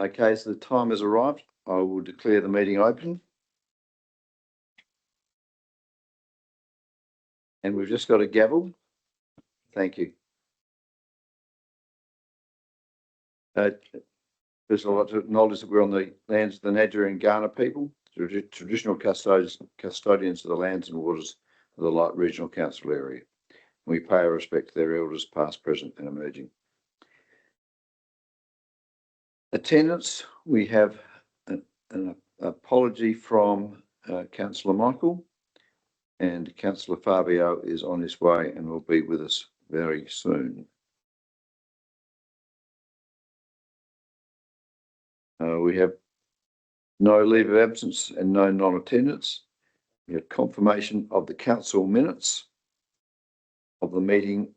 Okay, so the time has arrived. I will declare the meeting open. And we've just got a gavel. Thank you. First, I'd like to acknowledge that we're on the lands of the Nadja and Kaurna people, traditional custodians of the lands and waters of the Light Regional Council area. We pay our respect to their elders, past, present, and emerging. Attendance, we have an apology from Councillor Michael, and Councillor Fabio is on his way and will be with us very soon. We have no leave of absence and no non-attendance. We have confirmation of the council minutes of the meeting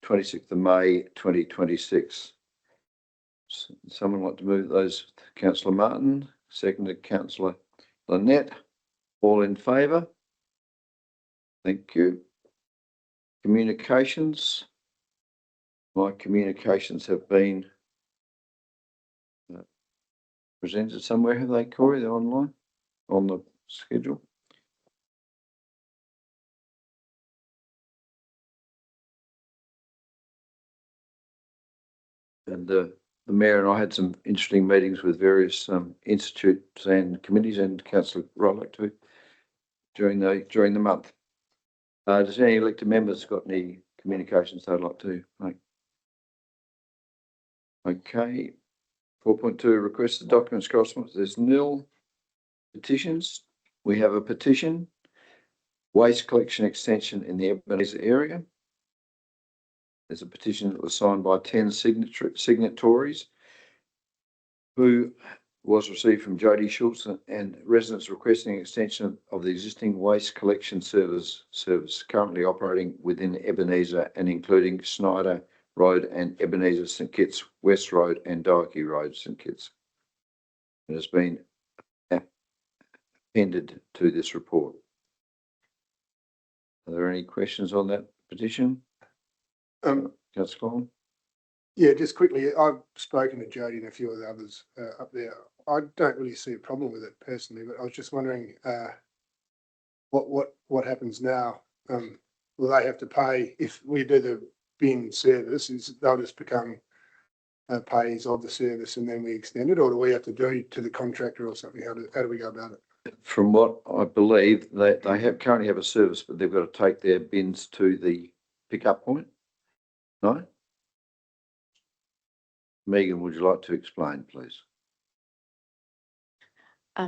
26th of May 2026. Someone like to move those? Councillor Martin, seconded Councillor Lynette. All in favour? Thank you. Communications. My communications have been presented somewhere, have they, Corey? They're online on the schedule. And the Mayor and I had some interesting meetings with various institutes and committees, and Councillor Rowlatt too during the month. Does any elected members got any communications they'd like to make? Okay. 4.2 requested documents correspondence. There's nil. Petitions. We have a petition. Waste collection extension in the Ebenezer area. There's a petition that was signed by 10 signatories, who was received from Jody Schultz and residents requesting extension of the existing waste collection service currently operating within Ebenezer and including Snyder Road and Ebenezer St Kitts West Road and Doherty Road St Kitts. It has been appended to this report. Are there any questions on that petition? Councillor Collins? Yeah, just quickly, I've spoken to Jody and a few of the others up there. I don't really see a problem with it personally, but I was just wondering what happens now. Will they have to pay if we do the bin service? They'll just become pays of the service and then we extend it, or do we have to do it to the contractor or something? How do we go about it? From what I believe, they currently have a service, but they've got to take their bins to the pickup point. No? Megan, would you like to explain, please?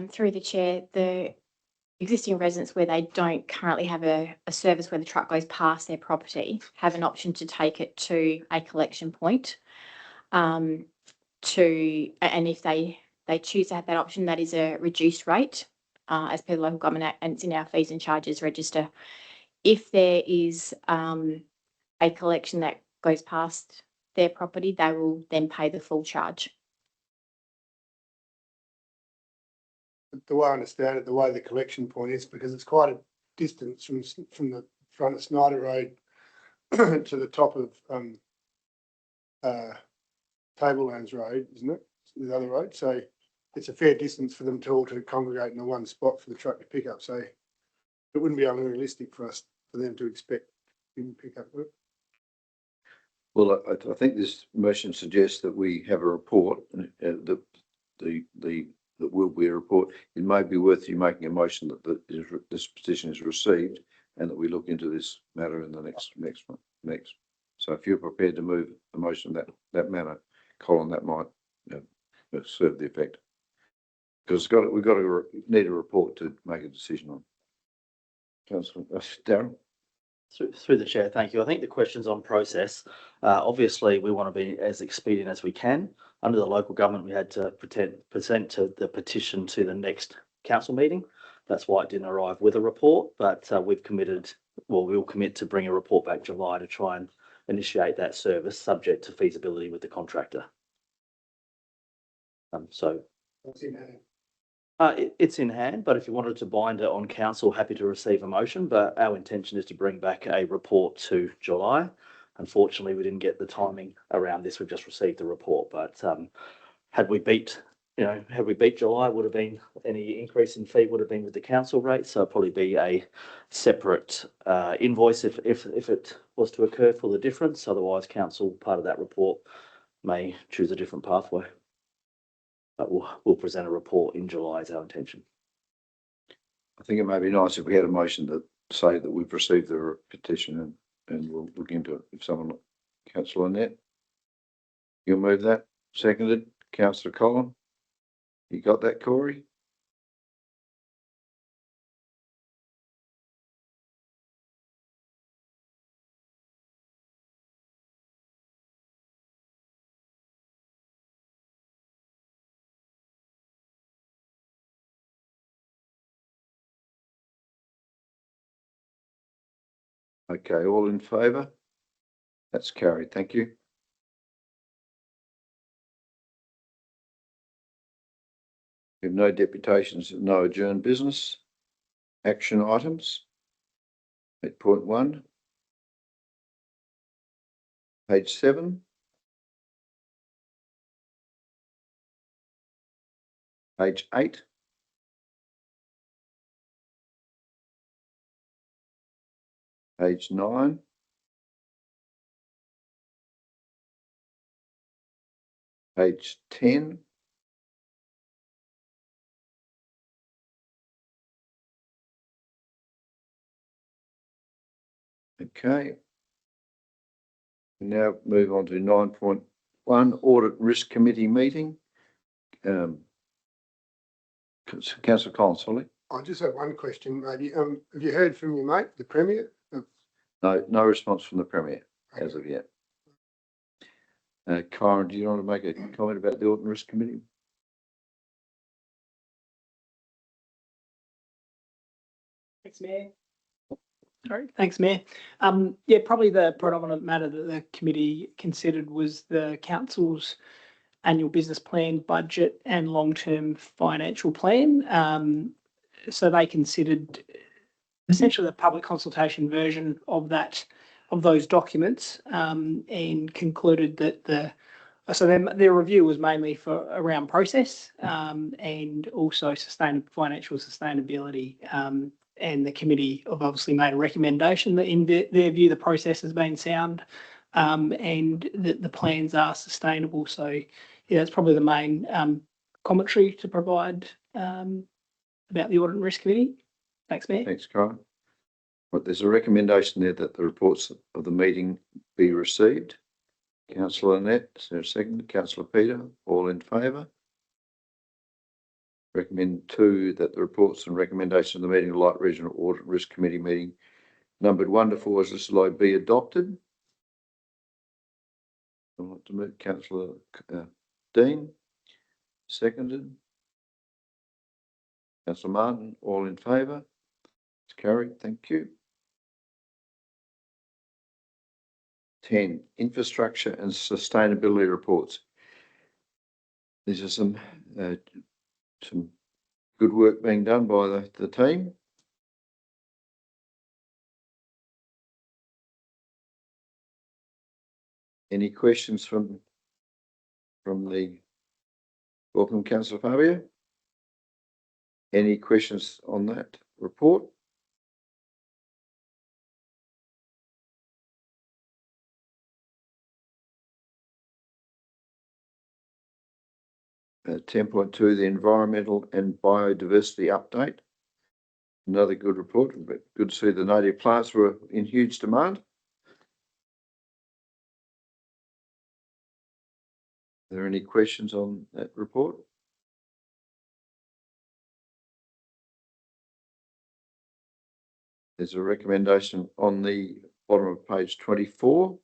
Through the chair, the existing residents where they don't currently have a service where the truck goes past their property have an option to take it to a collection point. And if they choose to have that option, that is a reduced rate as per the local government act, and it's in our fees and charges register. If there is a collection that goes past their property, they will then pay the full charge. The way I understand it, the way the collection point is, because it's quite a distance from the front of Snyder Road to the top of Tablelands Road, isn't it? The other road. So it's a fair distance for them all to congregate in the one spot for the truck to pick up. So it wouldn't be unrealistic for them to expect bin pickup work. Well, I think this motion suggests that we have a report, that will be a report. It may be worth you making a motion that this petition is received and that we look into this matter in the next. So if you're prepared to move a motion that manner, Colin, that might serve the effect. Because we've got to need a report to make a decision on. Councillor Darryl. Through the chair, thank you. I think the question's on process. Obviously, we want to be as expedient as we can. Under the local government, we had to present to the petition to the next council meeting. That's why it didn't arrive with a report, but we've committed, well, we'll commit to bring a report back July to try and initiate that service subject to feasibility with the contractor. So What's in hand? it's in hand, but if you wanted to bind it on council, happy to receive a motion, but our intention is to bring back a report to July. Unfortunately, we didn't get the timing around this. We've just received the report, but had we beat you know, had we beat July, would have been any increase in fee would have been with the council rate. So it'd probably be a separate invoice if it was to occur for the difference. Otherwise, council part of that report may choose a different pathway. But we'll present a report in July is our intention. I think it may be nice if we had a motion to say that we've received the petition and we'll look into it. If someone, councillor Annette, you'll move that. Seconded, councillor Collin. You got that, Corey? Okay, all in favour? That's carried. Thank you. We have no deputations, no adjourned business. Action items. 8.1. Page 7. Page 8. Page 9. Page 10. Okay. We now move on to 9.1 Audit Risk Committee meeting. Councillor Collins, sorry. I just have one question, maybe. Have you heard from your mate, the Premier? No response from the Premier as of yet. Kyron, do you want to make a comment about the Audit and Risk Committee? Thanks, Mayor. Sorry, thanks, Mayor. Yeah, probably the predominant matter that the committee considered was the council's annual business plan, budget, and long-term financial plan. So they considered essentially the public consultation version of those documents, and concluded that their review was mainly for around process, and also financial sustainability. And the committee have obviously made a recommendation that in their view the process has been sound, and that the plans are sustainable. So yeah, that's probably the main commentary to provide about the Audit and Risk Committee. Thanks, Mayor. Thanks, Kyron. But there's a recommendation there that the reports of the meeting be received. Councillor Annette, is there a second? Councillor Peter, all in favour? Recommend 2 that the reports and recommendations of the meeting of Light Regional Audit and Risk Committee meeting numbered 1 to 4 as listed below be adopted. I want to move Councillor Dean, seconded. Councillor Martin, all in favour? It's carried. Thank you. 10. Infrastructure and sustainability reports. These are some good work being done by the team. Any questions from the welcome, Councillor Fabio? Any questions on that report? Uh, 10.2, the environmental and biodiversity update. Another good report, but good to see the native plants were in huge demand. Are there any questions on that report? There's a recommendation on the bottom of page 24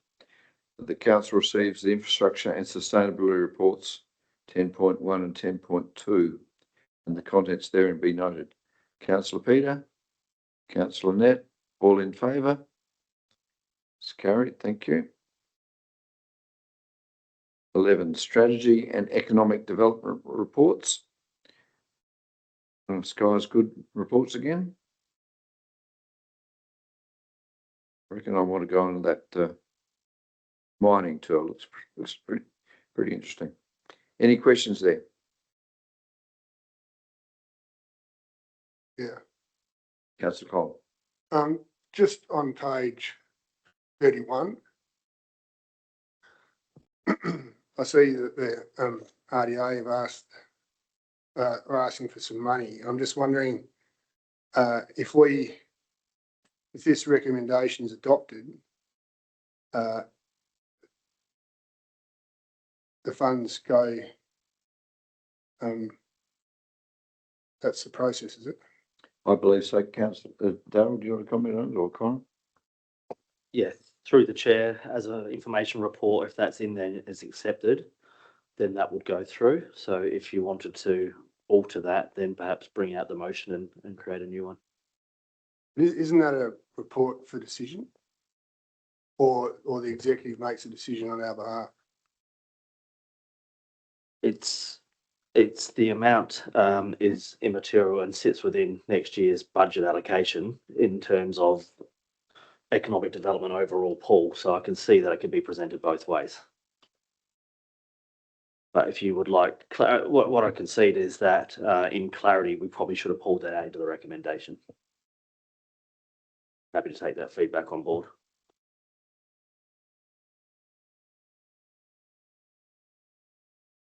that the council receives the infrastructure and sustainability reports 10.1 and 10.2, and the contents therein be noted. Councillor Peter, Councillor Annette, all in favour? It's carried. Thank you. 11, strategy and economic development reports. Sky's good reports again. I reckon I want to go into that mining tour. Looks pretty interesting. Any questions there? Councillor Collins. Just on page 31. I see that the RDA have are asking for some money. I'm just wondering if this recommendation is adopted, the funds go. That's the process, is it? I believe so. Councillor Darryl, do you want to comment on it, or Connor? Yes, through the chair as an information report, if that's in there is accepted, then that would go through. So if you wanted to alter that, then perhaps bring out the motion and create a new one. Isn't that a report for decision? Or the executive makes a decision on our behalf? It's the amount is immaterial and sits within next year's budget allocation in terms of economic development overall pool. So I can see that it can be presented both ways. But if you would like, what I concede is that in clarity, we probably should have pulled that out into the recommendation. Happy to take that feedback on board.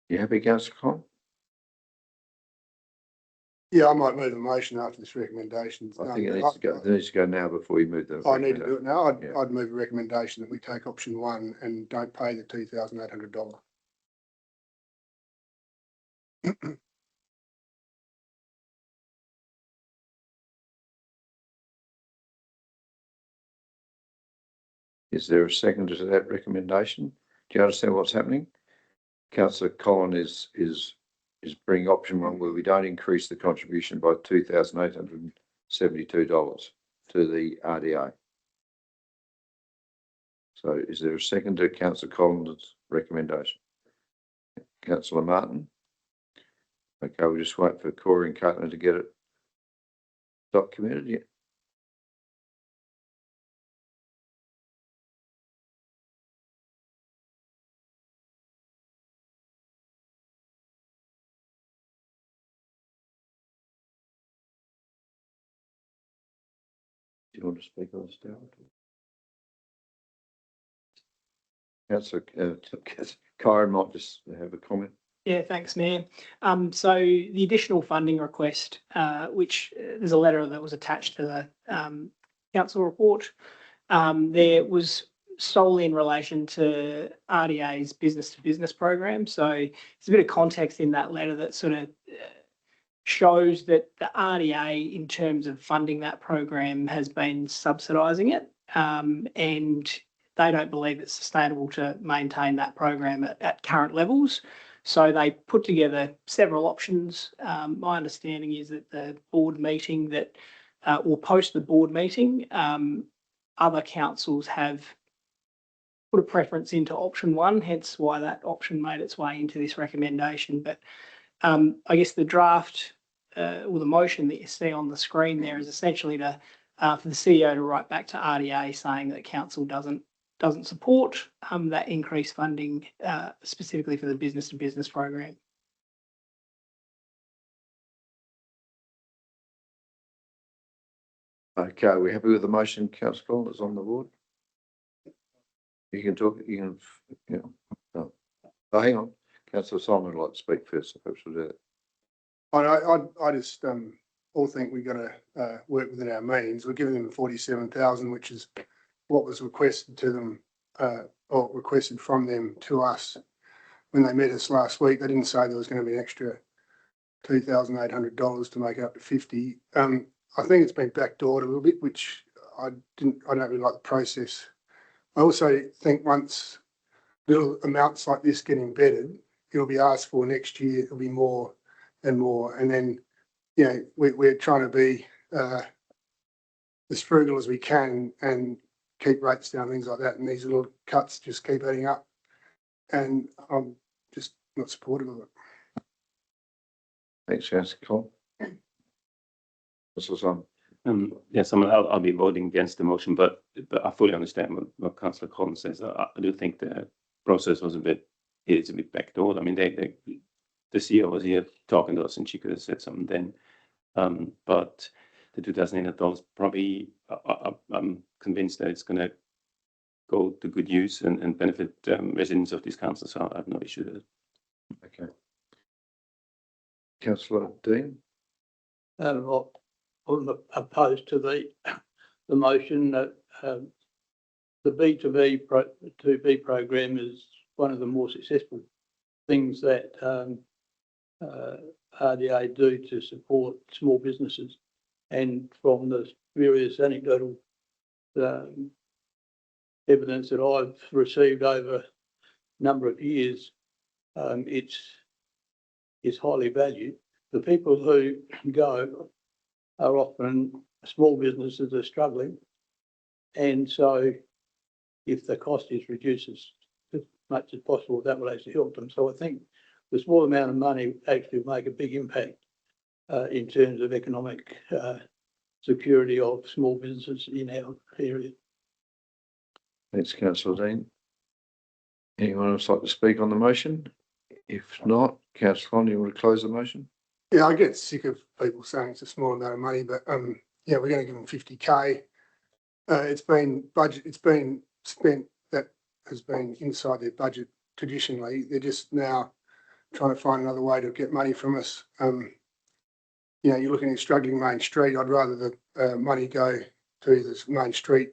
You happy, Councillor Collins? Yeah, I might move a motion after this recommendation. I think it needs to go. It needs to go now before you move the. I need to do it now. Yeah. I'd move a recommendation that we take option 1 and don't pay the $2,800. Is there a second to that recommendation? Do you understand what's happening? Councillor Collins is bringing option 1 where we don't increase the contribution by $2,872 to the RDA. So is there a second to Councillor Collins' recommendation? Councillor Martin? Okay, we'll just wait for Corey and Caitlin to get it documented. Yeah. Do you want to speak on this, Darryl? Councillor Kyron might just have a comment. Yeah, thanks, Mayor. So the additional funding request, which there's a letter that was attached to the council report, there was solely in relation to RDA's business-to-business program. So there's a bit of context in that letter that sort of shows that the RDA, in terms of funding that program, has been subsidising it, and they don't believe it's sustainable to maintain that program at current levels. So they put together several options. My understanding is that the board meeting that, or post the board meeting, other councils have put a preference into option 1, hence why that option made its way into this recommendation. But I guess the draft or the motion that you see on the screen there is essentially to for the CEO to write back to RDA saying that council doesn't support that increased funding specifically for the business-to-business program. Okay, are we happy with the motion, Councillor Collins, that's on the board? You can talk, you can, oh, hang on. Councillor Simon would like to speak first, so perhaps we'll do that. I just all think we've got to work within our means. We're giving them 47,000, which is what was requested to them or requested from them to us when they met us last week. They didn't say there was going to be an extra $2,800 to make up to 50. I think it's been backdoored a little bit, which I don't really like the process. I also think once little amounts like this get embedded, it'll be asked for next year. It'll be more and more, and then we're trying to be as frugal as we can and keep rates down, things like that. And these little cuts just keep adding up, and I'm just not supportive of it. Thanks, Councillor Collins. Councillor Simon. Yes, I'll be voting against the motion, but I fully understand what Councillor Collins says. I do think the process was a bit backdoored. I mean, the CEO was here talking to us, and she could have said something then. But the $2,800 probably, I'm convinced that it's going to go to good use and benefit residents of this council. So I have no issue with it. Okay. Councillor Dean? I'm opposed to the motion that the B2B program is one of the more successful things that RDA do to support small businesses. And from the various anecdotal evidence that I've received over a number of years, it's highly valued. The people who go are often small businesses that are struggling. And so if the cost is reduced as much as possible, that will actually help them. So I think the small amount of money actually will make a big impact in terms of economic security of small businesses in our area. Thanks, Councillor Dean. Anyone else like to speak on the motion? If not, Councillor Fond, you want to close the motion? Yeah, I get sick of people saying it's a small amount of money, but yeah, we're going to give them 50K. It's been spent, that has been inside their budget traditionally. They're just now trying to find another way to get money from us. You know, you're looking at struggling Main Street. I'd rather the money go to either Main Street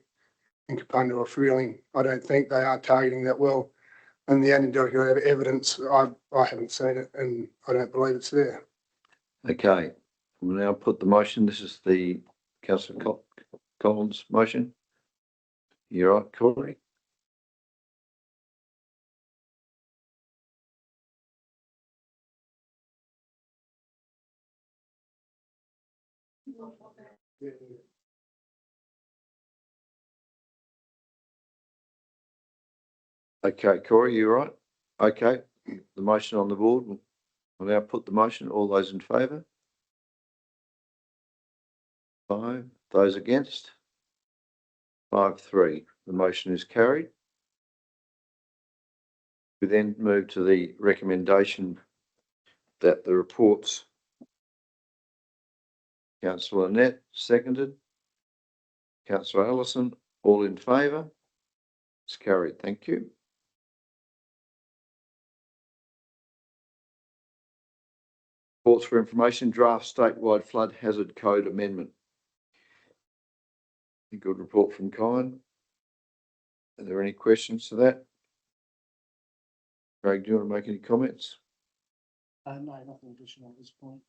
in Kapunda or Freeling. I don't think they are targeting that well. And the anecdotal evidence, I haven't seen it, and I don't believe it's there. Okay, we'll now put the motion. This is the Councillor Collins motion. You're right, Corey? Okay, Corey, you're right. Okay, the motion on the board. We'll now put the motion. All those in favour? 5. Those against? 5-3. The motion is carried. We then move to the recommendation that the reports. Councillor Annette, seconded. Councillor Ellison, all in favour? It's carried. Thank you. Reports for information, draft statewide flood hazard code amendment. A good report from Kyan. Are there any questions to that? Craig, do you want to make any comments? No, nothing additional at this point.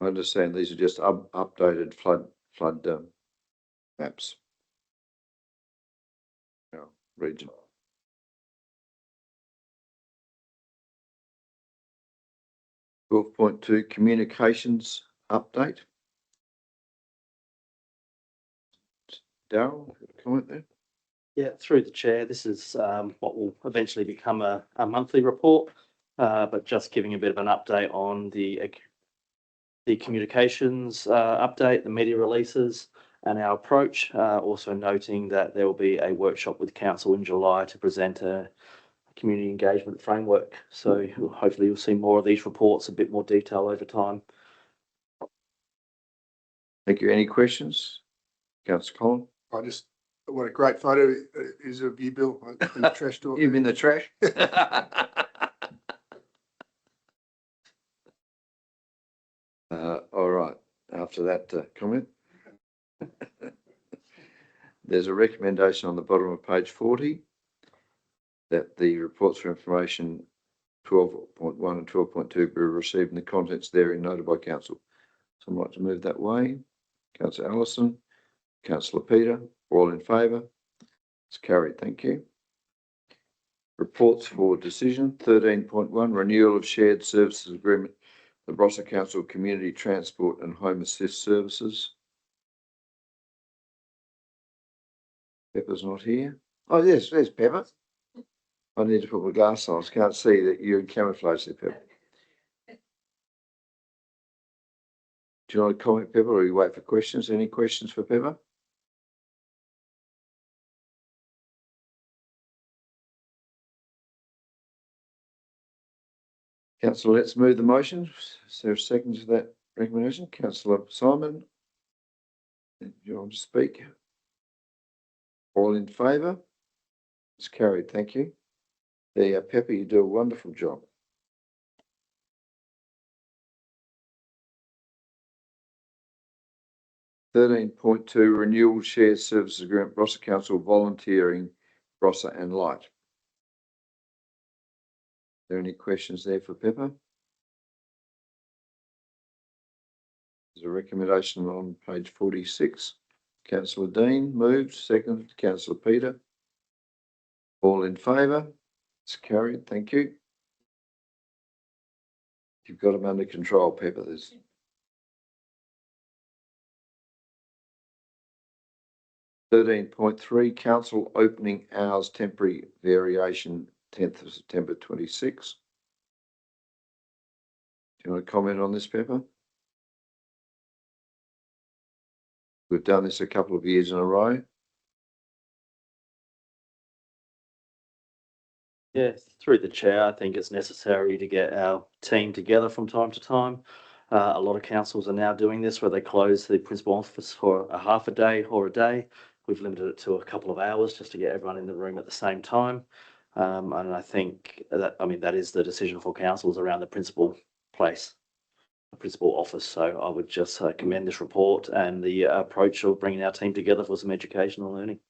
I understand these are just updated flood maps. Region. .2 communications update. Darryl, comment there? Yeah, through the chair, this is what will eventually become a monthly report, but just giving a bit of an update on the communications update, the media releases and our approach. Also noting that there will be a workshop with council in July to present a community engagement framework. So hopefully you'll see more of these reports, a bit more detail over time. Thank you. Any questions? Councillor Collins? What a great photo is of you, Bill, in the trash door. You've in the trash? All right. After that comment, there's a recommendation on the bottom of page 40 that the reports for information 12.1 and 12.2 be received and the contents therein noted by council. So I'd like to move that way. Councillor Allison, Councillor Peter, all in favour? It's carried. Thank you. Reports for decision 13.1 renewal of shared services agreement. The Barossa Council Community Transport and Home Assist Services. Pepper's not here. Oh, yes, there's Pepper. I need to put my glasses on. I can't see that you're in camouflage there, Pepper. Do you want to comment, Pepper, or you wait for questions? Any questions for Pepper? Councillor, let's move the motion. Is there a second to that recommendation? Councillor Simon? Do you want to speak? All in favour? It's carried, thank you. There, Pepper, you do a wonderful job. (13.2) Renewal Shared Services Agreement, Barossa Council volunteering, Barossa and Light. Are there any questions there for Pepper? There's a recommendation on page 46. Councillor Dean moved, seconded. Councillor Peter. All in favour? It's carried, thank you. You've got them under control, Pepper. There's 13.3 Council opening hours temporary variation 10th of September 26. Do you want to comment on this, Pepper? We've done this a couple of years in a row. Yeah, through the chair, I think it's necessary to get our team together from time to time. A lot of councils are now doing this where they close the principal office for a half a day or a day. We've limited it to a couple of hours just to get everyone in the room at the same time. And I think that, that is the decision for councils around the principal place, the principal office. So I would just commend this report and the approach of bringing our team together for some educational learning.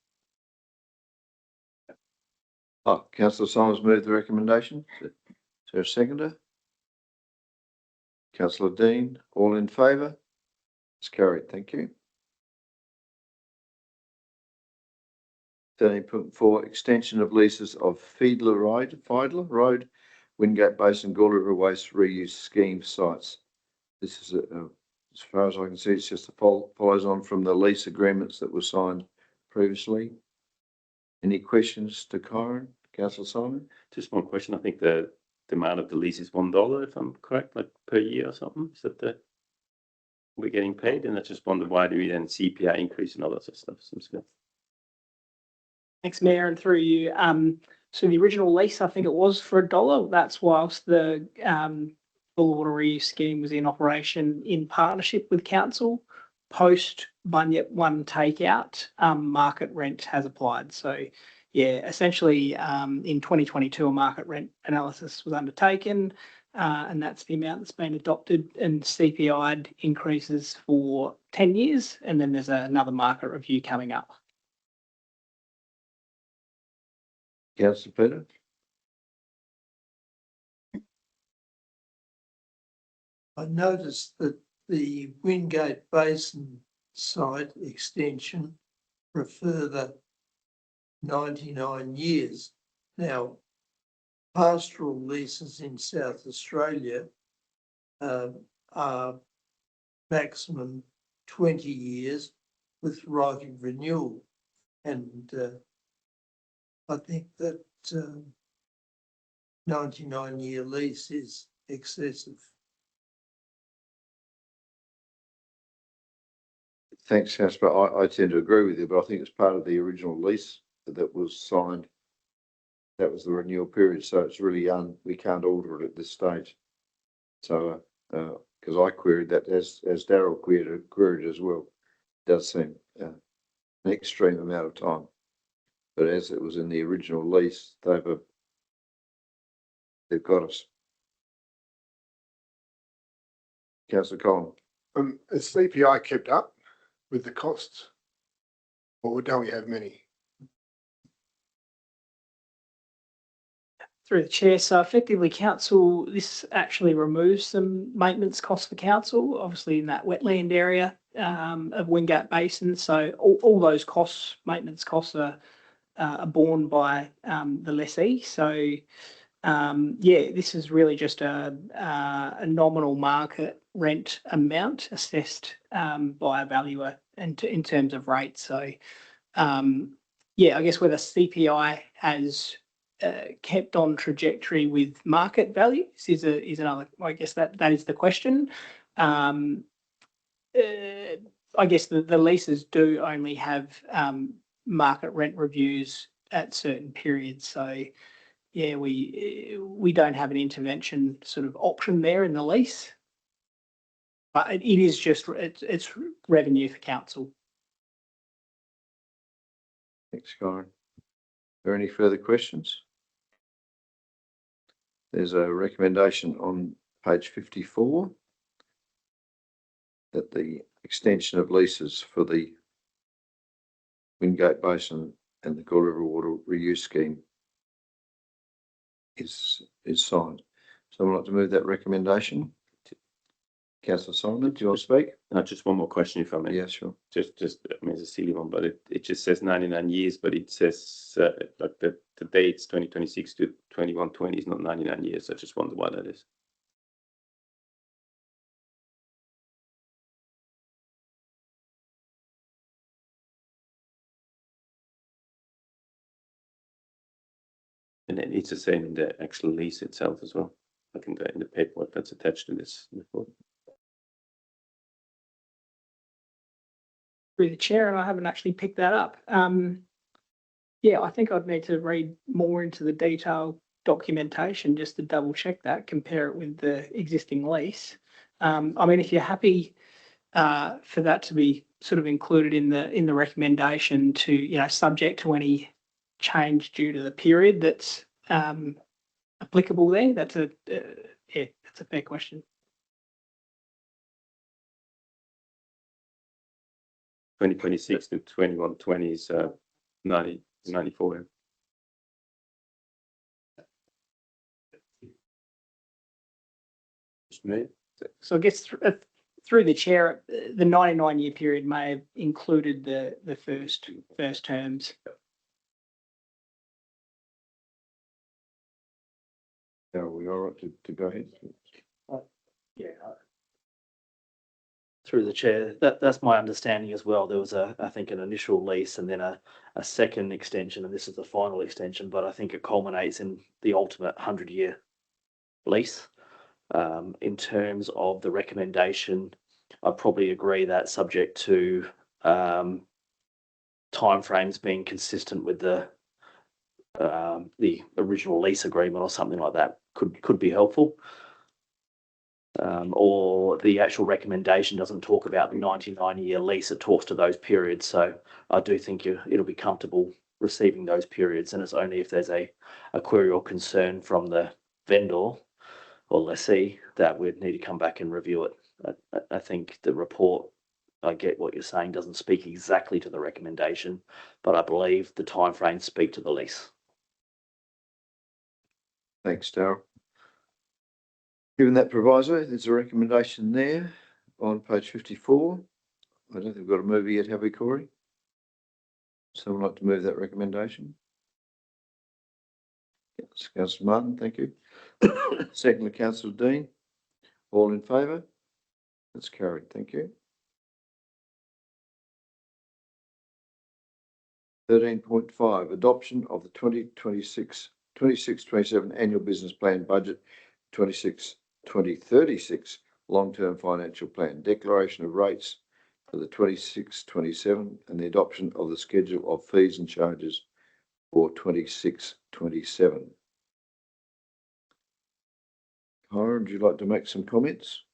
Oh, Councillor Simons moved the recommendation. Is there a seconder? Councillor Dean, all in favour? It's carried, thank you. 13.4 Extension of leases of Fiedler Road, Wingate Basin, Gawler River Waste Reuse Scheme sites. This is, as far as I can see, it's just follows on from the lease agreements that were signed previously. Any questions to Kyron? Councillor Simon? Just one question. I think the amount of the lease is $1, if I'm correct, like per year or something. Is that we're getting paid? And I just wonder why do we then CPI increase and all that sort of stuff? Seems good. Thanks, Mayor, and through you. So the original lease, I think it was for $1. That's whilst the full water reuse scheme was in operation in partnership with council. Post Bunyip 1 takeout, market rent has applied. So yeah, essentially in 2022, a market rent analysis was undertaken, and that's the amount that's been adopted, and CPI increases for 10 years, and then there's another market review coming up. Councillor Peter? I noticed that the Wingate Basin site extension for a further 99 years. Now, pastoral leases in South Australia are maximum 20 years with right of renewal. And I think that 99-year lease is excessive. Thanks, Casper. I tend to agree with you, but I think it's part of the original lease that was signed. That was the renewal period, so it's really we can't alter it at this stage. So, because I queried that as Darryl queried as well, it does seem an extreme amount of time. But as it was in the original lease, they've got us. Councillor Collins. Is CPI kept up with the costs, or don't we have many? Through the chair, so effectively council, this actually removes some maintenance costs for council, obviously in that wetland area of Wingate Basin. So all those costs, maintenance costs are borne by the lessee. So yeah, this is really just a nominal market rent amount assessed by a valuer in terms of rates. So yeah, I guess whether CPI has kept on trajectory with market values is another. I guess that is the question. I guess the leases do only have market rent reviews at certain periods. So yeah, we don't have an intervention sort of option there in the lease. But it is just, it's revenue for council. Thanks, Kyron. Are there any further questions? There's a recommendation on page 54 that the extension of leases for the Wingate Basin and the Gore River Water Reuse Scheme is signed. Someone like to move that recommendation? Councillor Simon, do you want to speak? Just one more question, if I may. Yeah, sure. Just, I mean, it's a silly one, but it just says 99 years, but it says like the dates 2026 to 2120 is not 99 years. I just wonder why that is. And it's the same in the actual lease itself as well. I think in the paperwork that's attached to this report. Through the chair, and I haven't actually picked that up. Yeah, I think I'd need to read more into the detailed documentation just to double check that, compare it with the existing lease. I mean, if you're happy for that to be sort of included in the recommendation to, you know, subject to any change due to the period that's applicable there, that's a fair question. 2026 to 2120 is 94. Just me. So I guess through the chair, the 99-year period may have included the first terms. Are we all right to go ahead? Yeah. Through the chair, that's my understanding as well. There was I think an initial lease and then a second extension, and this is the final extension, but I think it culminates in the ultimate 100-year lease. In terms of the recommendation, I probably agree that subject to timeframes being consistent with the original lease agreement or something like that could be helpful. Or the actual recommendation doesn't talk about the 99-year lease, it talks to those periods. So I do think it'll be comfortable receiving those periods, and it's only if there's a query or concern from the vendor or lessee that we'd need to come back and review it. I think the report, I get what you're saying, doesn't speak exactly to the recommendation, but I believe the timeframes speak to the lease. Thanks, Darryl. Given that proviso, there's a recommendation there on page 54. I don't think we've got a movie yet, have we, Corey? Someone like to move that recommendation? Yes, Councillor Martin, thank you. Second to Councillor Dean. All in favour? That's carried, thank you. 13.5, adoption of the 26-27 annual business plan budget 2036 long-term financial plan, declaration of rates for the 26-27 and the adoption of the schedule of fees and charges for 26-27. Kyron, would you like to make some comments?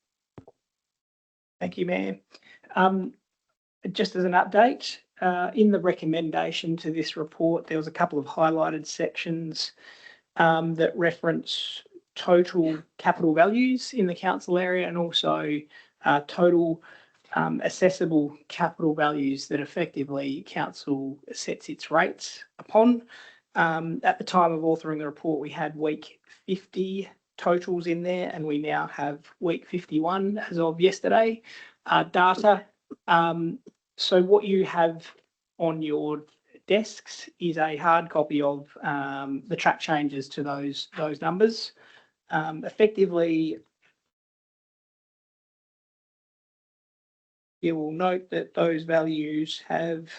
Thank you, Mayor. Just as an update, in the recommendation to this report, there was a couple of highlighted sections that reference total capital values in the council area and also total assessable capital values that effectively council sets its rates upon. At the time of authoring the report, we had week 50 totals in there, and we now have week 51 as of yesterday data. So what you have on your desks is a hard copy of the track changes to those numbers. Effectively, you will note that those values have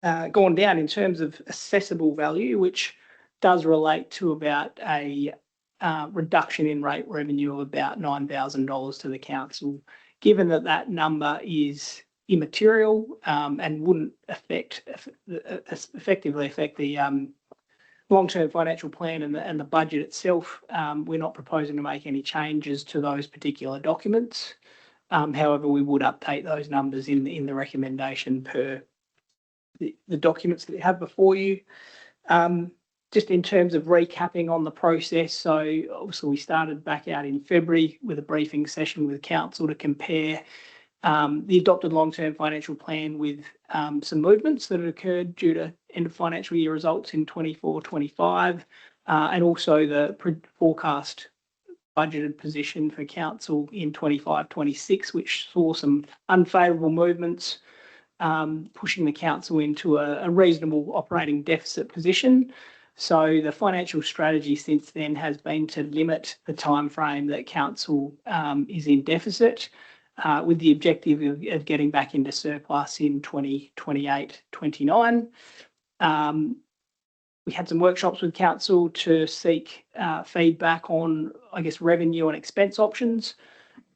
gone down in terms of assessable value, which does relate to about a reduction in rate revenue of about $9,000 to the council. Given that that number is immaterial and wouldn't effectively affect the long-term financial plan and the budget itself, we're not proposing to make any changes to those particular documents. However, we would update those numbers in the recommendation per the documents that you have before you. Just in terms of recapping on the process, so obviously we started back out in February with a briefing session with council to compare the adopted long-term financial plan with some movements that had occurred due to end of financial year results in 24-25, and also the forecast budgeted position for council in 25-26, which saw some unfavourable movements, pushing the council into a reasonable operating deficit position. So the financial strategy since then has been to limit the time frame that council is in deficit, with the objective of getting back into surplus in 2028-29. We had some workshops with council to seek feedback on, I guess, revenue and expense options.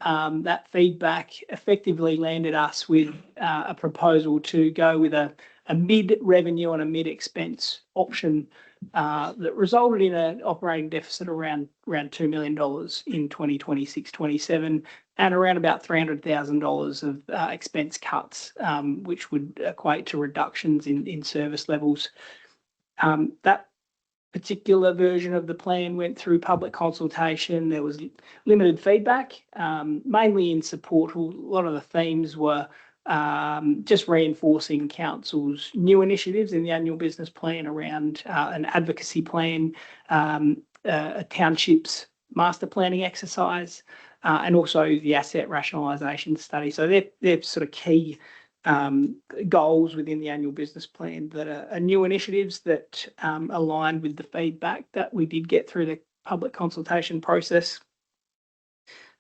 That feedback effectively landed us with a proposal to go with a mid-revenue and a mid-expense option that resulted in an operating deficit around $2 million in 2026-27 and around about $300,000 of expense cuts, which would equate to reductions in service levels. That particular version of the plan went through public consultation. There was limited feedback, mainly in support. A lot of the themes were just reinforcing council's new initiatives in the annual business plan around an advocacy plan, a township's master planning exercise, and also the asset rationalisation study. So they're sort of key goals within the annual business plan that are new initiatives that align with the feedback that we did get through the public consultation process.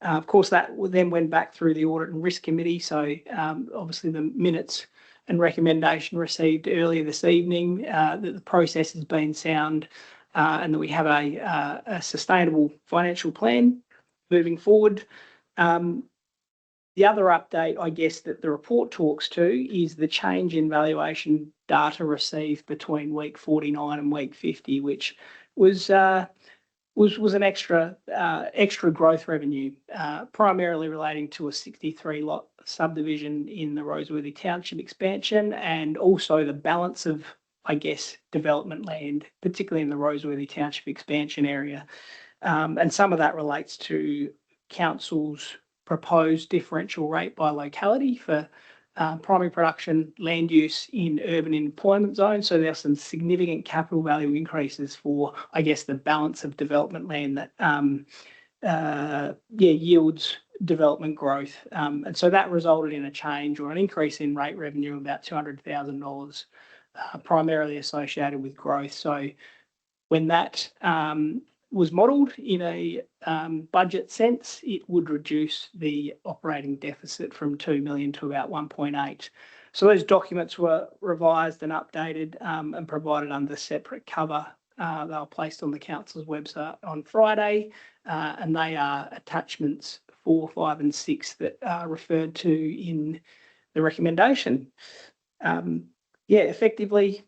Of course, that then went back through the Audit and Risk Committee. So obviously the minutes and recommendation received earlier this evening that the process has been sound and that we have a sustainable financial plan moving forward. The other update, I guess, that the report talks to is the change in valuation data received between week 49 and week 50, which was an extra growth revenue, primarily relating to a 63-lot subdivision in the Roseworthy Township expansion, and also the balance of, I guess, development land, particularly in the Roseworthy Township expansion area. And some of that relates to council's proposed differential rate by locality for primary production land use in urban employment zones. So there's some significant capital value increases for, I guess, the balance of development land that yields development growth. And so that resulted in a change or an increase in rate revenue of about $200,000, primarily associated with growth. So when that was modelled in a budget sense, it would reduce the operating deficit from 2 million to about 1.8. So those documents were revised and updated and provided under separate cover. They were placed on the council's website on Friday, and they are attachments 4, 5 and 6 that are referred to in the recommendation. Effectively,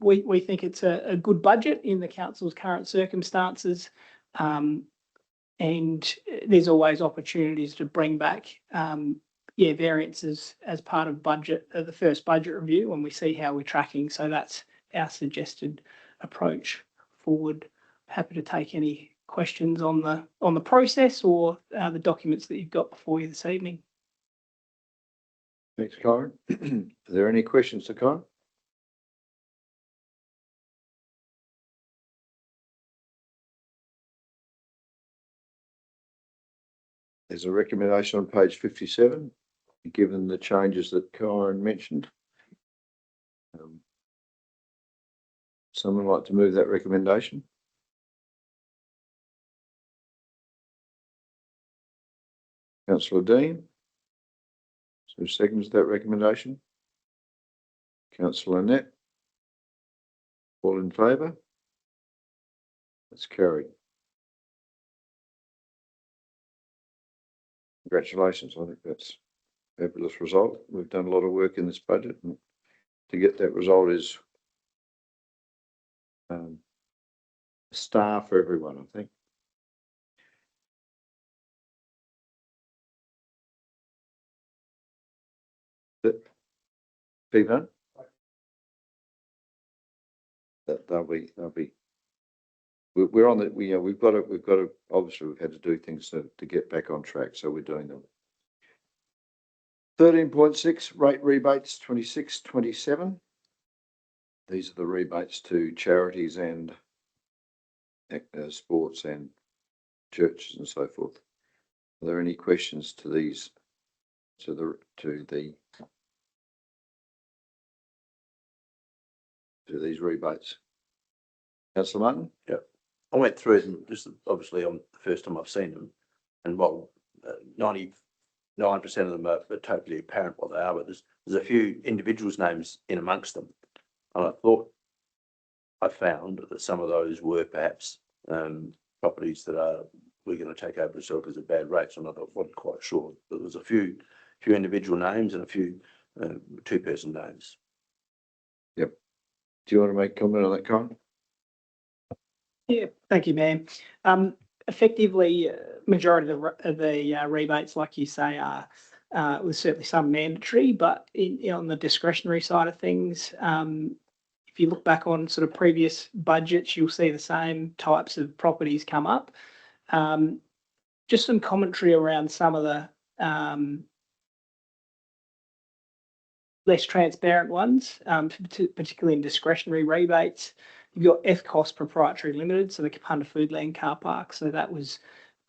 we think it's a good budget in the council's current circumstances, and there's always opportunities to bring back variances as part of the first budget review when we see how we're tracking. So that's our suggested approach forward. Happy to take any questions on the process or the documents that you've got before you this evening. Thanks, Kyron. Are there any questions to Kyron? There's a recommendation on page 57, given the changes that Kyron mentioned. Someone like to move that recommendation? Councillor Dean. So seconds that recommendation? Councillor Annette. All in favour? That's carried. Congratulations. I think that's a fabulous result. We've done a lot of work in this budget, and to get that result is a star for everyone, I think. People? They'll be, we're on the, we've got to, obviously we've had to do things to get back on track, so we're doing them. 13.6 rate rebates 26-27. These are the rebates to charities and sports and churches and so forth. Are there any questions to these, to these rebates? Councillor Martin? I went through it, and this is obviously on the first time I've seen them, and what 99% of them are totally apparent what they are, but there's a few individuals' names in amongst them, and I found that some of those were perhaps properties that we're going to take over as well because of bad rates. I wasn't quite sure, but there was a few individual names and a few two-person names. Yep. Do you want to make a comment on that, Colin? Yeah, thank you, ma'am. Effectively, majority of the rebates, like you say, are with certainly some mandatory, but on the discretionary side of things, if you look back on sort of previous budgets, you'll see the same types of properties come up. Just some commentary around some of the less transparent ones, particularly in discretionary rebates. You've got FCOS Proprietary Limited, so the Kapunda Foodland car park. So that was,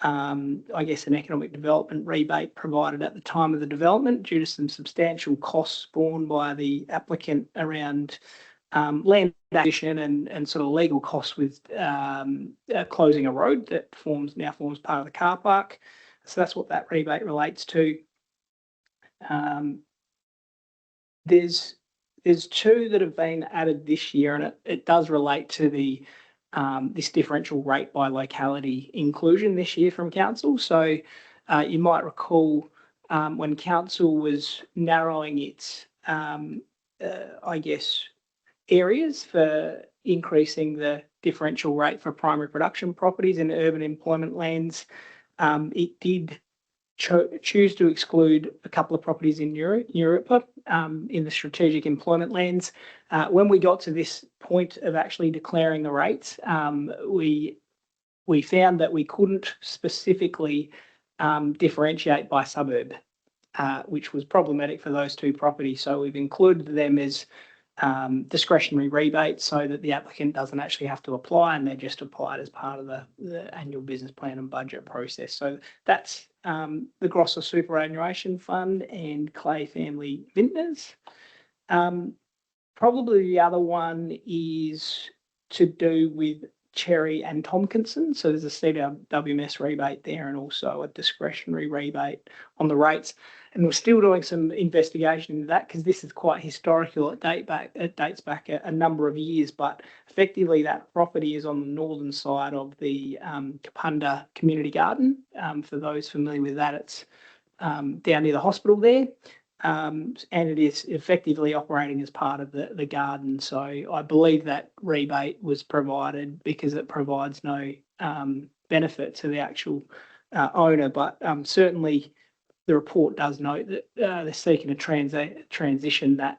I guess, an economic development rebate provided at the time of the development due to some substantial costs borne by the applicant around land acquisition and sort of legal costs with closing a road that now forms part of the car park. So that's what that rebate relates to. There's two that have been added this year, and it does relate to the this differential rate by locality inclusion this year from council. So you might recall when council was narrowing its, I guess, areas for increasing the differential rate for primary production properties in urban employment lands, it did choose to exclude a couple of properties in Europe in the strategic employment lands. When we got to this point of actually declaring the rates, we found that we couldn't specifically differentiate by suburb, which was problematic for those two properties. So we've included them as discretionary rebates so that the applicant doesn't actually have to apply, and they're just applied as part of the annual business plan and budget process. So that's the Grosser Superannuation Fund and Clay Family Vintners. Probably the other one is to do with Cherry and Tompkinson. So there's a CWMS rebate there and also a discretionary rebate on the rates. And we're still doing some investigation into that because this is quite historical. It dates back a number of years, but effectively that property is on the northern side of the Kapunda Community Garden. For those familiar with that, it's down near the hospital there. And it is effectively operating as part of the garden. So I believe that rebate was provided because it provides no benefit to the actual owner, but certainly the report does note that they're seeking to transition that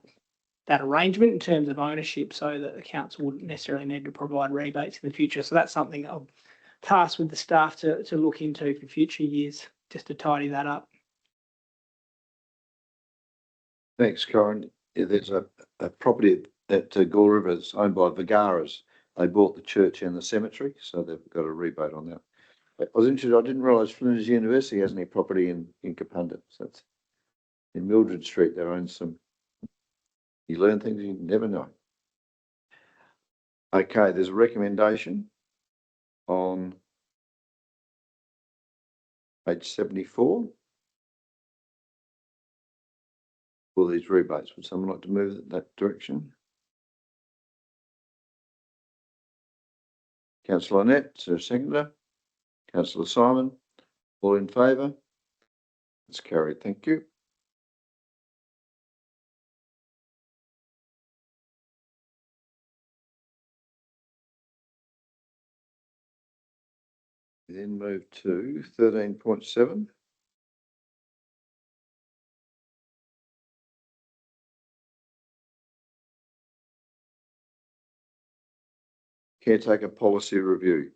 arrangement in terms of ownership so that the council wouldn't necessarily need to provide rebates in the future. So that's something I'll task with the staff to look into for future years, just to tidy that up. Thanks, Corin. There's a property at Gore River is owned by Vigaras. They bought the church and the cemetery, so they've got a rebate on that. I was interested, I didn't realise Flinders University has any property in Kapunda. So it's in Mildred Street, they own some. You learn things you never know. Okay, there's a recommendation on page 74 for these rebates. Would someone like to move that direction? Councillor Annette, is there a seconder? Councillor Simon, all in favour? It's carried, thank you. We then move to 13.7. caretaker policy review.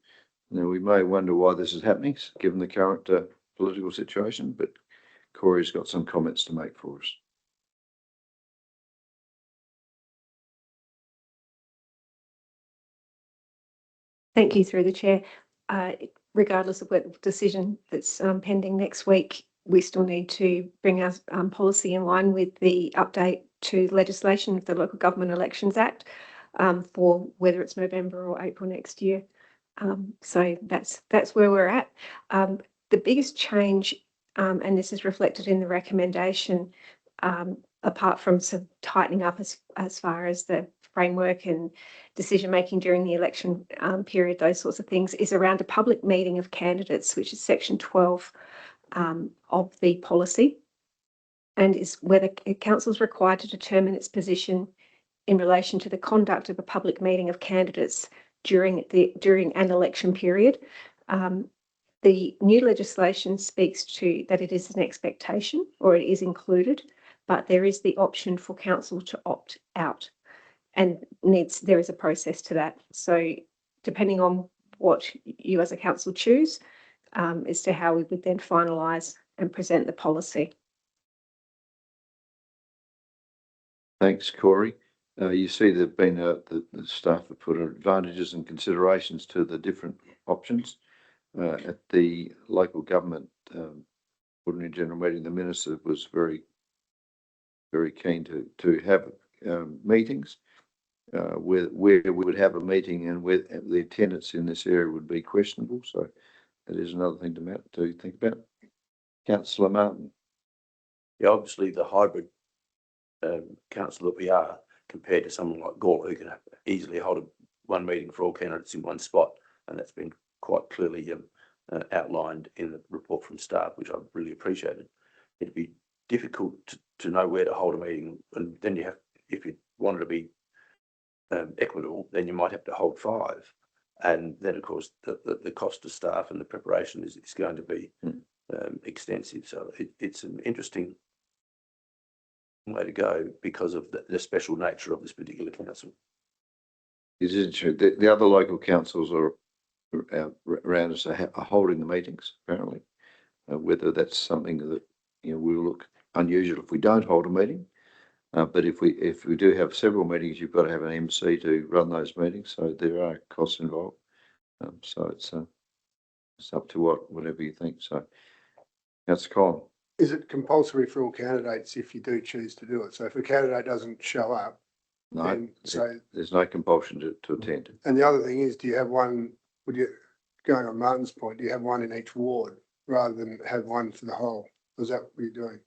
Now, we may wonder why this is happening, given the current political situation, but Corey's got some comments to make for us. Thank you, through the chair. Regardless of what decision that's pending next week, we still need to bring our policy in line with the update to legislation of the Local Government Elections Act for whether it's November or April next year. So that's where we're at. The biggest change, and this is reflected in the recommendation, apart from some tightening up as far as the framework and decision making during the election period, those sorts of things, is around a public meeting of candidates, which is section 12 of the policy, and is whether council is required to determine its position in relation to the conduct of a public meeting of candidates during an election period. The new legislation speaks to that it is an expectation or it is included, but there is the option for council to opt out, and there is a process to that. So depending on what you as a council choose as to how we would then finalise and present the policy. Thanks, Corey. You see there've been the staff have put advantages and considerations to the different options. At the local government ordinary general meeting, the minister was very keen to have meetings where we would have a meeting and where the attendance in this area would be questionable. So that is another thing to think about. Councillor Martin. Yeah, obviously the hybrid council that we are, compared to someone like Gawler, who can easily hold one meeting for all candidates in one spot, and that's been quite clearly outlined in the report from staff, which I've really appreciated. It'd be difficult to know where to hold a meeting, and then you have, if you wanted to be equitable, then you might have to hold 5, and then of course the cost of staff and the preparation is going to be extensive. So it's an interesting way to go because of the special nature of this particular council. It is true. The other local councils are around us are holding the meetings, apparently. Whether that's something that will look unusual if we don't hold a meeting, but if we do have several meetings, you've got to have an MC to run those meetings, so there are costs involved. So it's up to whatever you think. So that's Colin. Is it compulsory for all candidates if you do choose to do it? So if a candidate doesn't show up, No, there's no compulsion to attend. And the other thing is, do you have one? Going on Martin's point, do you have one in each ward rather than have one for the whole? Is that what you're doing?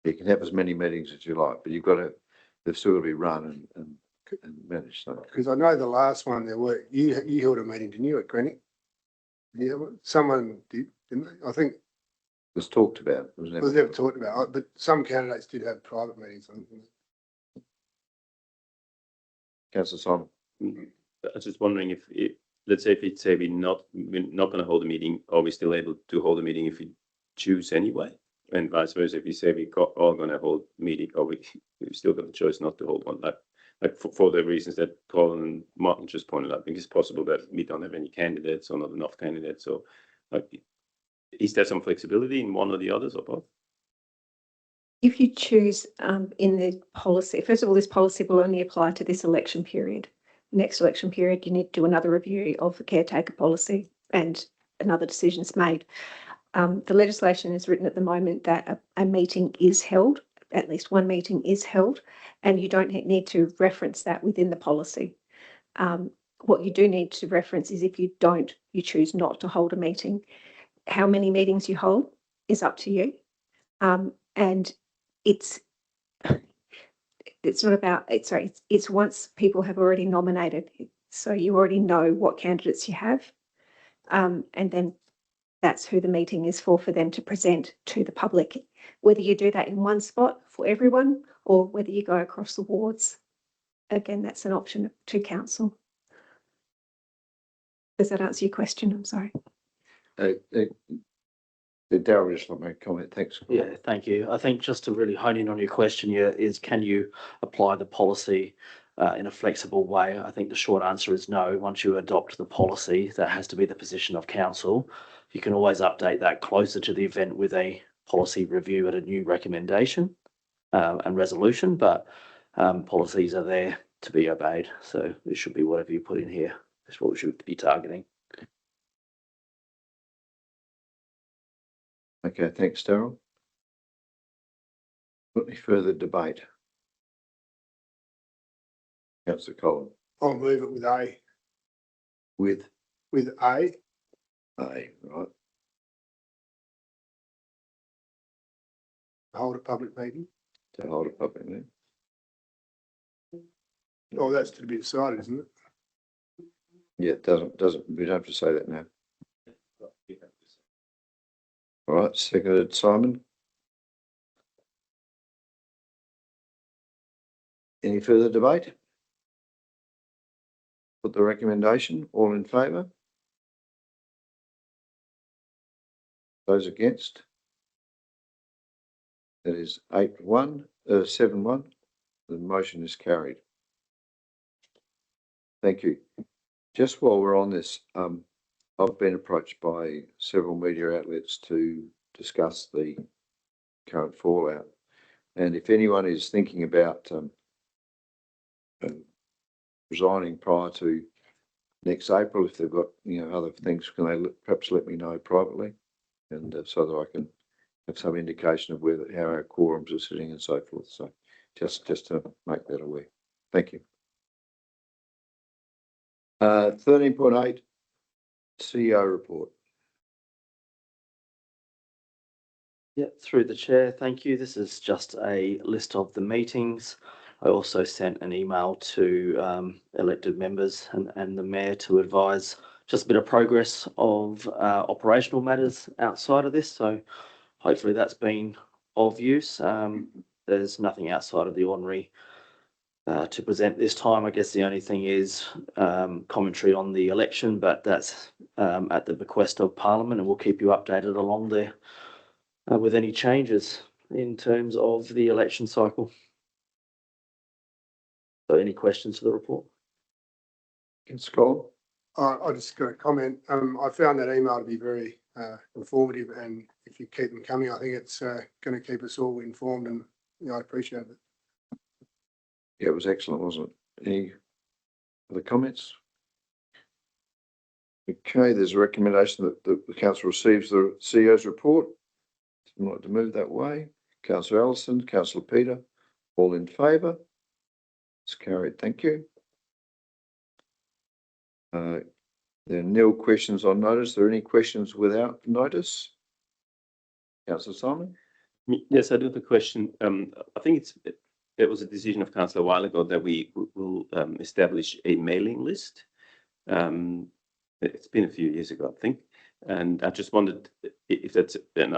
You can have as many meetings as you like, but they've still got to be run and managed. So. Because I know the last one you held a meeting, didn't you, at Greenwich? Yeah, someone did, didn't they? I think it was talked about. It was never talked about, but some candidates did have private meetings. Councillor Simon. I was just wondering if let's say if we say we're not going to hold a meeting, are we still able to hold a meeting if we choose anyway? And vice versa, if we say we are going to hold a meeting, or we've still got the choice not to hold one, like for the reasons that Colin and Martin just pointed out. I think it's possible that we don't have any candidates or not enough candidates. So, is there some flexibility in one or the others, or both? If you choose in the policy, first of all, this policy will only apply to this election period. Next election period, you need to do another review of the caretaker policy and another decision is made. The legislation is written at the moment that a meeting is held, at least one meeting is held, and you don't need to reference that within the policy. What you do need to reference is if you choose not to hold a meeting. How many meetings you hold is up to you. And it's not about, it's once people have already nominated. So you already know what candidates you have. And then that's who the meeting is for them to present to the public. Whether you do that in one spot for everyone or whether you go across the wards. Again, that's an option to council. Does that answer your question? I'm sorry. Darryl just want to make a comment. Thanks. Yeah, thank you. I think just to really hone in on your question here is, can you apply the policy in a flexible way? I think the short answer is no. Once you adopt the policy, that has to be the position of council. You can always update that closer to the event with a policy review at a new recommendation and resolution, but policies are there to be obeyed. So it should be whatever you put in here. That's what we should be targeting. Okay, thanks, Darryl. Any further debate? Councillor Collins, I'll move it with A, with A. A, right? Hold a public meeting. To hold a public meeting. Oh, that's to be decided, isn't it? Yeah, it doesn't, we don't have to say that now. All right, seconded, Simon. Any further debate? Put the recommendation, all in favour? Those against? That is 7-1. The motion is carried. Thank you. Just while we're on this, I've been approached by several media outlets to discuss the current fallout. And if anyone is thinking about resigning prior to next April, if they've got other things, can they perhaps let me know privately, and so that I can have some indication of how our quorums are sitting and so forth. So just to make that aware. Thank you. 13.8 CEO report. Yeah, through the chair, thank you. This is just a list of the meetings. I also sent an email to elected members and the mayor to advise just a bit of progress of operational matters outside of this. So hopefully that's been of use. There's nothing outside of the ordinary to present this time. I guess the only thing is commentary on the election, but that's at the bequest of Parliament, and we'll keep you updated along there with any changes in terms of the election cycle. So any questions for the report? Scott? I just got a comment. I found that email to be very informative, and if you keep them coming, I think it's going to keep us all informed, and I appreciate it. Yeah, it was excellent, wasn't it? Any other comments? Okay, there's a recommendation that the council receives the CEO's report. I'd like to move that way. Councillor Ellison, Councillor Peter, all in favour? It's carried. Thank you. There are nil questions on notice. Are there any questions without notice? Councillor Simon? Yes, I do have a question. I think it was a decision of council a while ago that we will establish a mailing list. It's been a few years ago, I think, and I just wondered if that's. And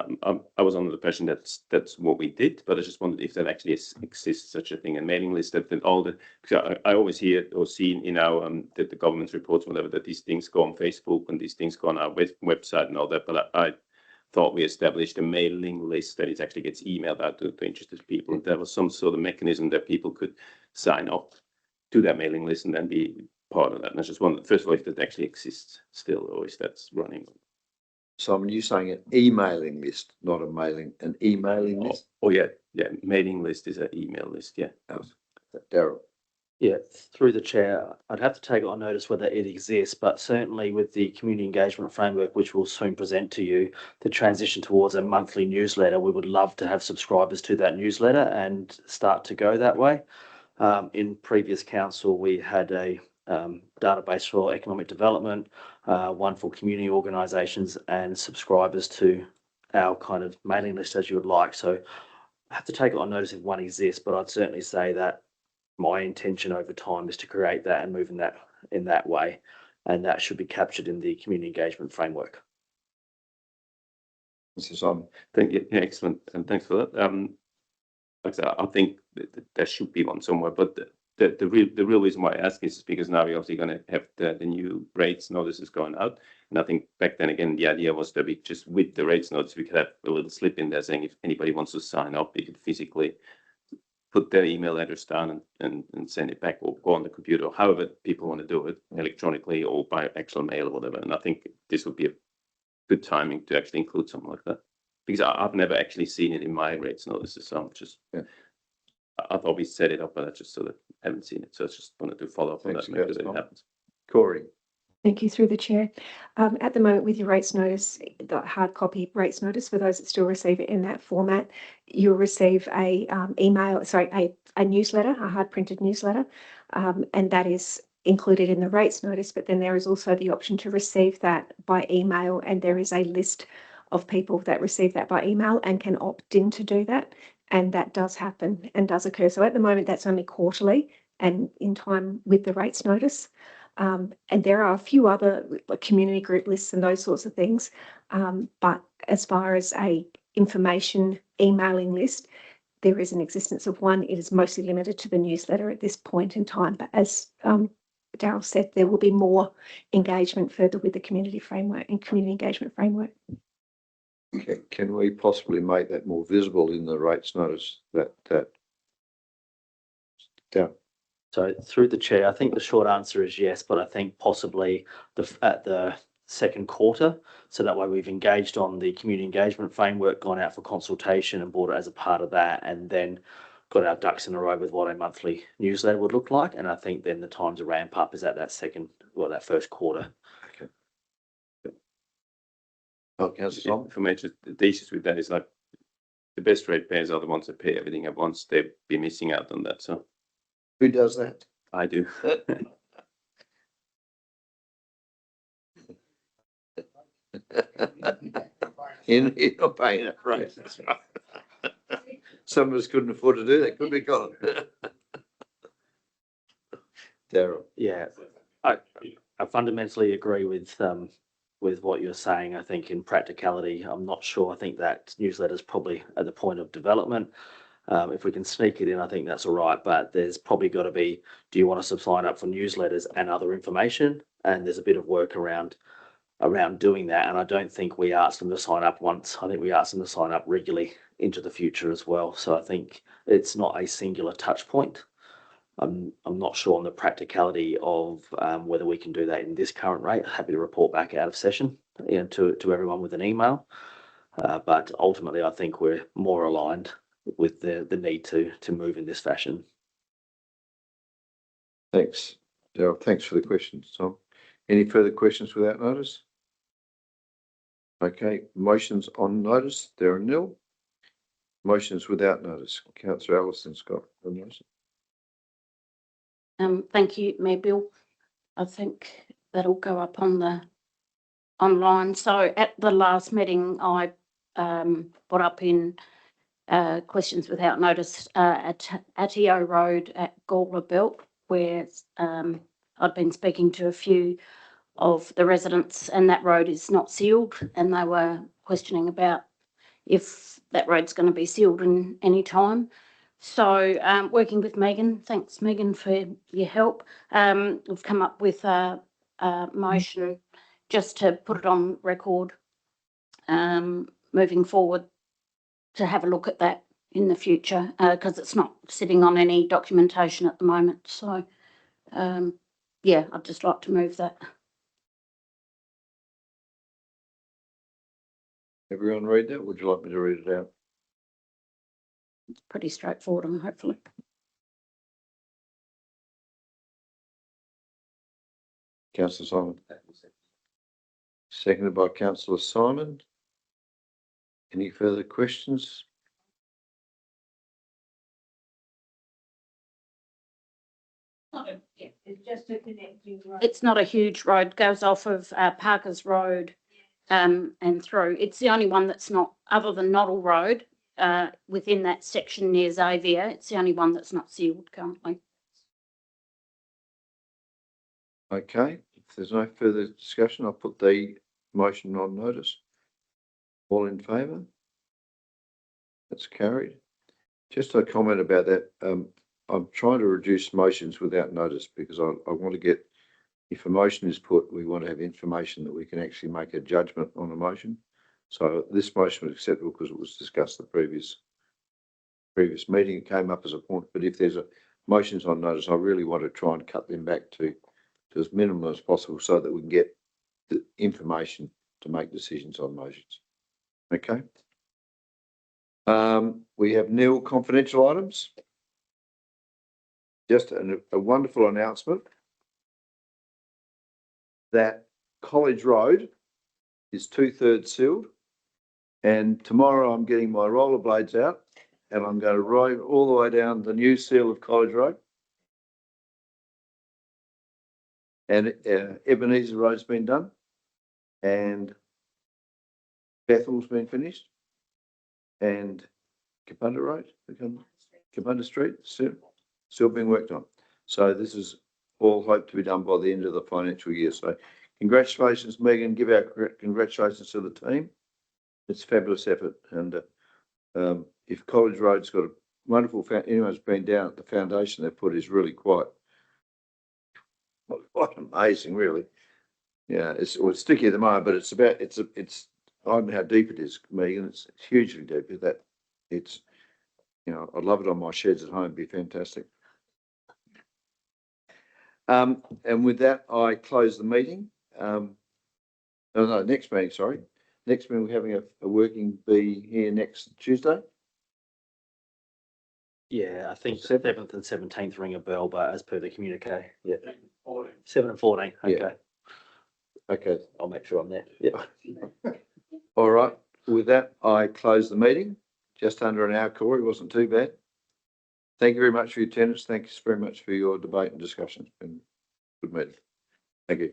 I was under the impression that's what we did, but I just wondered if that actually exists such a thing, a mailing list that all the. Because I always hear or see in our the government's reports, whatever, that these things go on Facebook and these things go on our website and all that, but I thought we established a mailing list that it actually gets emailed out to interested people. And there was some sort of mechanism that people could sign up to that mailing list and then be part of that. And I just wondered, first of all, if that actually exists still, or is that running? Simon, you're saying an emailing list, not a mailing, an emailing list? Oh yeah, mailing list is an email list, yeah. Darryl? Yeah, through the chair, I'd have to take on notice whether it exists, but certainly with the community engagement framework, which we'll soon present to you, the transition towards a monthly newsletter, we would love to have subscribers to that newsletter and start to go that way. In previous council, we had a database for economic development, one for community organisations, and subscribers to our kind of mailing list as you would like. So I have to take it on notice if one exists, but I'd certainly say that my intention over time is to create that and move in that way, and that should be captured in the community engagement framework. Mr. Simon? Thank you. Yeah, excellent, and thanks for that. Like I said, I think that there should be one somewhere, but the real reason why I ask is because now we're obviously going to have the new rates notices going out, and I think back then again the idea was that we just with the rates notice we could have a little slip in there saying if anybody wants to sign up, you could physically put their email address down and send it back, or go on the computer, or however people want to do it, electronically or by actual mail or whatever. And I think this would be a good timing to actually include something like that, because I've never actually seen it in my rates notices. So I'm just, Yeah. I thought we set it up, but I just sort of haven't seen it. So I just wanted to follow up on Thanks, that, make sure that Councillor. it happens. Corey, Thank you through the chair. At the moment with your rates notice, the hard copy rates notice, for those that still receive it in that format, you'll receive a a newsletter, a hard printed newsletter, and that is included in the rates notice. But then there is also the option to receive that by email, and there is a list of people that receive that by email and can opt in to do that. And that does happen and does occur. So at the moment, that's only quarterly and in time with the rates notice. And there are a few other community group lists and those sorts of things. But as far as a information emailing list, there is an existence of one. It is mostly limited to the newsletter at this point in time. But as Daryl said, there will be more engagement further with the community framework and community engagement framework. can we possibly make that more visible in the rates notice that? Yeah. So through the chair, I think the short answer is yes, but I think possibly at the second quarter. So that way we've engaged on the community engagement framework, gone out for consultation and brought it as a part of that, and then got our ducks in a row with what a monthly newsletter would look like. And I think then the time to ramp up is at that first quarter. Okay. Oh, Councillor Simon? For me, the issues with that is like the best rate payers are the ones that pay everything at once. They'd be missing out on that. So Who does that? I do. You're not paying that rate. That's right. Some of us couldn't afford to do that, could we, Colin? Daryl. Yeah, I fundamentally agree with what you're saying. I think in practicality, I'm not sure. I think that newsletter is probably at the point of development. If we can sneak it in, I think that's all right. But there's probably got to be, do you want us to sign up for newsletters and other information? And there's a bit of work around doing that. And I don't think we asked them to sign up once. I think we asked them to sign up regularly into the future as well. So I think it's not a singular touch point. I'm not sure on the practicality of whether we can do that in this current rate. Happy to report back out of session, you know, to everyone with an email. But ultimately, I think we're more aligned with the need to move in this fashion. Thanks, Daryl. Thanks for the questions, Tom. Any further questions without notice? Okay, motions on notice, there are nil. Motions without notice. Councillor Allison Scott. Thank you, Mayor Bill. I think that'll go up on the online. So at the last meeting, I brought up in questions without notice at Atio Road at Gawler Belt, where I'd been speaking to a few of the residents, and that road is not sealed, and they were questioning about if that road's going to be sealed in any time. So working with Megan, thanks Megan for your help, we've come up with a motion just to put it on record moving forward to have a look at that in the future, because it's not sitting on any documentation at the moment. So yeah, I'd just like to move that. Everyone read that? Would you like me to read it out? It's pretty straightforward, and hopefully. Councillor Simon. Seconded by Councillor Simon. Any further questions? It's not a huge road, goes off of Parkers Road and through. It's the only one that's not, other than Noddle Road, within that section near Xavier, it's the only one that's not sealed currently. Okay, if there's no further discussion, I'll put the motion on notice. All in favour? That's carried. Just a comment about that. I'm trying to reduce motions without notice because I want to get, if a motion is put, we want to have information that we can actually make a judgment on a motion. So this motion was acceptable because it was discussed the previous previous meeting, it came up as a point, but if there's a motions on notice, I really want to try and cut them back to as minimal as possible so that we can get the information to make decisions on motions. Okay. We have nil confidential items. Just a wonderful announcement that College Road is 2/3 sealed. And tomorrow I'm getting my rollerblades out and I'm going to ride all the way down the new seal of College Road. And Ebenezer Road's been done and Bethel's been finished and Kapunda Road, Kapunda Street, still being worked on. So this is all hoped to be done by the end of the financial year. So congratulations, Megan. Give our congratulations to the team. It's a fabulous effort. And if College Road's got a wonderful, anyone's been down at the foundation they put is really quite amazing, really. Yeah, it's sticky at the moment, but it's I don't know how deep it is, Megan. It's hugely deep. It's I'd love it on my sheds at home. It'd be fantastic. And with that, I close the meeting. Next meeting, sorry. Next meeting, we're having a working bee here next Tuesday. Yeah, I think 7th and 17th ring a bell, but as per the communique, Yeah. 7 and 14. Okay. Yeah. Okay. I'll make sure I'm there. Yeah. All right. With that, I close the meeting. Just under an hour, Corey. It wasn't too bad. Thank you very much for your attendance. Thanks very much for your debate and discussion. It's been a good meeting. Thank you.